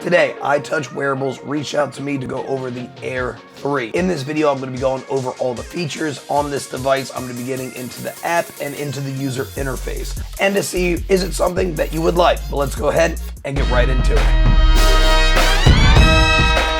Today, iTouch Wearables reached out to me to go over the Air 3. In this video, I'm going to be going over all the features on this device. I'm going to be getting into the app and into the user interface, and to see, is it something that you would like? But let's go ahead and get right into it.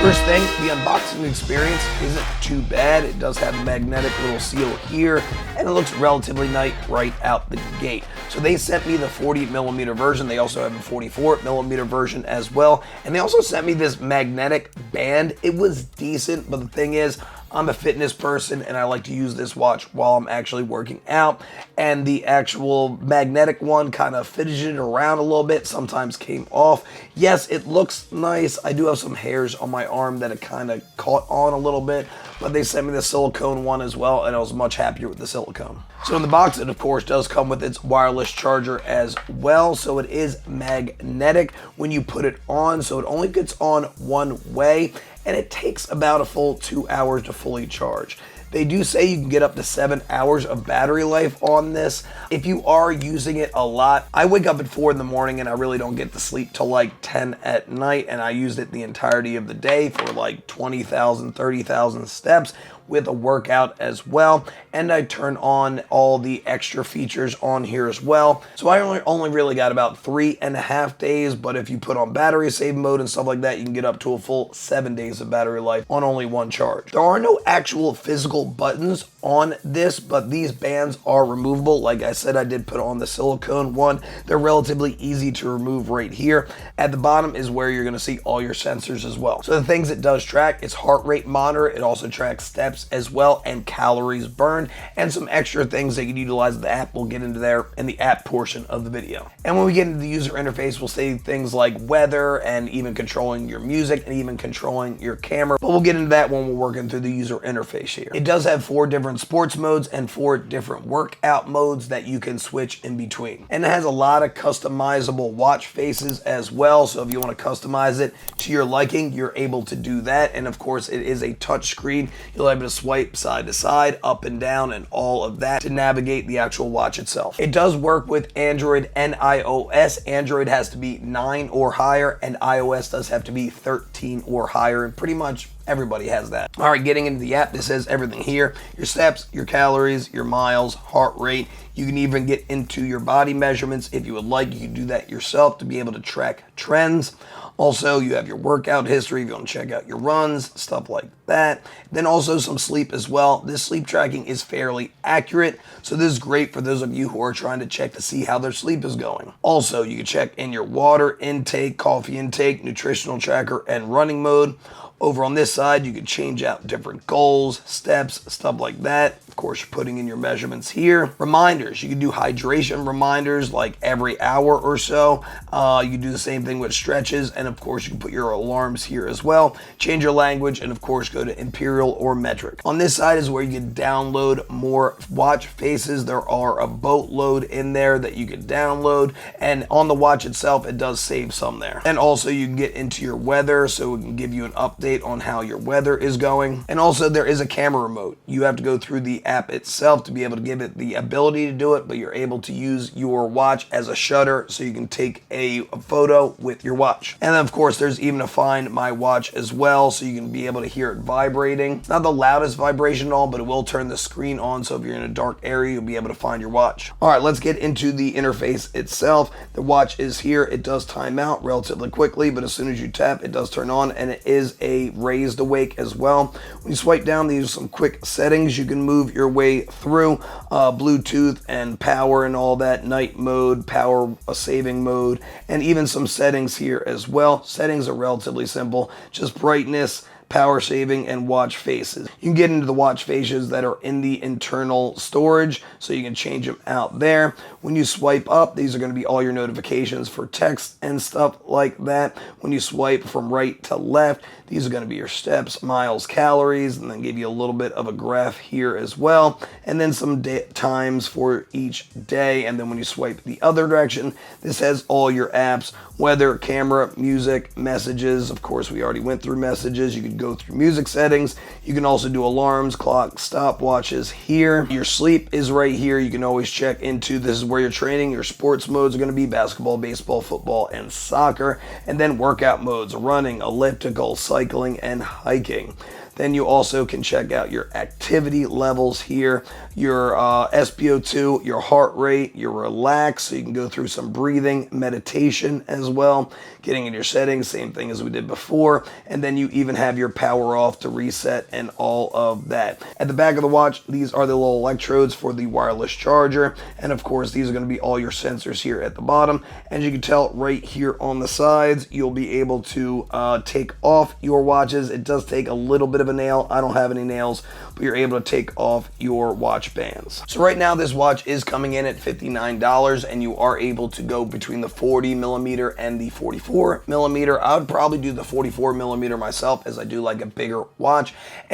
First thing, the unboxing experience isn't too bad. It does have a magnetic little seal here, and it looks relatively nice right out the gate. So they sent me the 40mm version. They also have a 44mm version as well. And they also sent me this magnetic band. It was decent, but the thing is, I'm a fitness person and I like to use this watch while I'm actually working out, and the actual magnetic one kind of fidgeted around a little bit, sometimes came off. Yes, it looks nice. I do have some hairs on my arm that it kind of caught on a little bit, but they sent me the silicone one as well, and I was much happier with the silicone. So in the box, it of course does come with its wireless charger as well. So it is magnetic when you put it on, so it only gets on one way, and it takes about a full 2 hours to fully charge. They do say you can get up to 7 hours of battery life on this if you are using it a lot. I wake up at 4 in the morning and I really don't get to sleep till like 10 at night, and I used it the entirety of the day for like 20,000, 30,000 steps with a workout as well, and I turn on all the extra features on here as well. So I only really got about 3.5 days, but if you put on battery save mode and stuff like that, you can get up to a full 7 days of battery life on only one charge. There are no actual physical buttons on this, but these bands are removable. Like I said, I did put on the silicone one. They're relatively easy to remove right here. At the bottom is where you're gonna see all your sensors as well. So the things it does track is heart rate monitor. It also tracks steps as well, and calories burned, and some extra things that you can utilize the app. We'll get into there in the app portion of the video. And when we get into the user interface, we'll say things like weather, and even controlling your music, and even controlling your camera, but we'll get into that when we're working through the user interface here. It does have 4 different sports modes and 4 different workout modes that you can switch in between. And it has a lot of customizable watch faces as well, so if you want to customize it to your liking, you're able to do that. And of course, it is a touch screen. You'll be able to swipe side to side, up and down, and all of that to navigate the actual watch itself. It does work with Android and iOS. Android has to be 9 or higher, and iOS does have to be 13 or higher, and pretty much everybody has that. All right, getting into the app, this says everything here: your steps, your calories, your miles, heart rate. You can even get into your body measurements if you would like. You can do that yourself to be able to track trends. Also, you have your workout history if you want to check out your runs, stuff like that. Then also some sleep as well. This sleep tracking is fairly accurate, so this is great for those of you who are trying to check to see how their sleep is going. Also, you can check in your water intake, coffee intake, nutritional tracker, and running mode. Over on this side, you can change out different goals, steps, stuff like that. Of course, you're putting in your measurements here. Reminders, you can do hydration reminders like every hour or so. You can do the same thing with stretches, and of course, you can put your alarms here as well. Change your language, and of course, go to Imperial or Metric. On this side is where you can download more watch faces. There are a boatload in there that you can download, and on the watch itself, it does save some there. And also, you can get into your weather, so it can give you an update on how your weather is going. And also, there is a camera remote. You have to go through the app itself to be able to give it the ability to do it, but you're able to use your watch as a shutter, so you can take a photo with your watch. And then of course, there's even a Find My Watch as well, so you can be able to hear it vibrating. Not the loudest vibration at all, but it will turn the screen on, so if you're in a dark area, you'll be able to find your watch. All right, let's get into the interface itself. The watch is here. It does time out relatively quickly, but as soon as you tap, it does turn on, and it is a raised awake as well. When you swipe down, these are some quick settings you can move your way through. Bluetooth and power and all that, night mode, power saving mode, and even some settings here as well. Settings are relatively simple, just brightness, power saving, and watch faces. You can get into the watch faces that are in the internal storage, so you can change them out there. When you swipe up, these are going to be all your notifications for text and stuff like that. When you swipe from right to left, these are going to be your steps, miles, calories, and then give you a little bit of a graph here as well, and then some times for each day. And then when you swipe the other direction, this has all your apps, weather, camera, music, messages. Of course, we already went through messages. You could go through music settings. You can also do alarms, clocks, stopwatches here. Your sleep is right here. You can always check into, this is where you're training. Your sports modes are going to be basketball, baseball, football, and soccer. And then workout modes, running, elliptical, cycling, and hiking. Then you also can check out your activity levels here, your SpO2, your heart rate, your relax, so you can go through some breathing, meditation as well, getting in your settings, same thing as we did before, and then you even have your power off to reset and all of that. At the back of the watch, these are the little electrodes for the wireless charger, and of course these are going to be all your sensors here at the bottom. As you can tell right here on the sides, you'll be able to take off your watches. It does take a little bit of a nail. I don't have any nails, but you're able to take off your watch bands. So right now this watch is coming in at $59, and you are able to go between the 40 millimeter and the 44 millimeter. I would probably do the 44 millimeter myself, as I do like a bigger watch.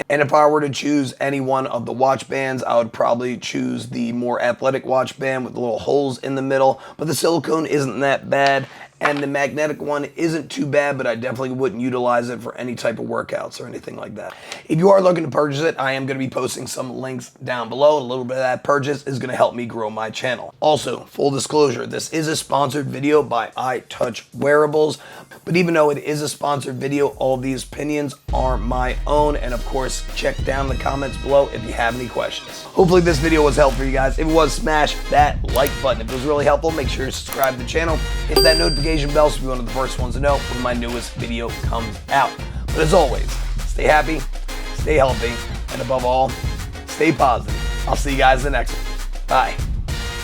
And if I were to choose any one of the watch bands, I would probably choose the more athletic watch band with the little holes in the middle, but the silicone isn't that bad. And the magnetic one isn't too bad, but I definitely wouldn't utilize it for any type of workouts or anything like that. If you are looking to purchase it, I am going to be posting some links down below. A little bit of that purchase is going to help me grow my channel. Also, full disclosure, this is a sponsored video by iTouch Wearables. But even though it is a sponsored video, all of these opinions are my own. And of course, check down the comments below if you have any questions. Hopefully this video was helpful for you guys. If it was, smash that like button. If it was really helpful, make sure you subscribe to the channel. Hit that notification bell so you'll be one of the first ones to know when my newest video comes out. But as always, stay happy, stay healthy, and above all, stay positive. I'll see you guys in the next one. Bye.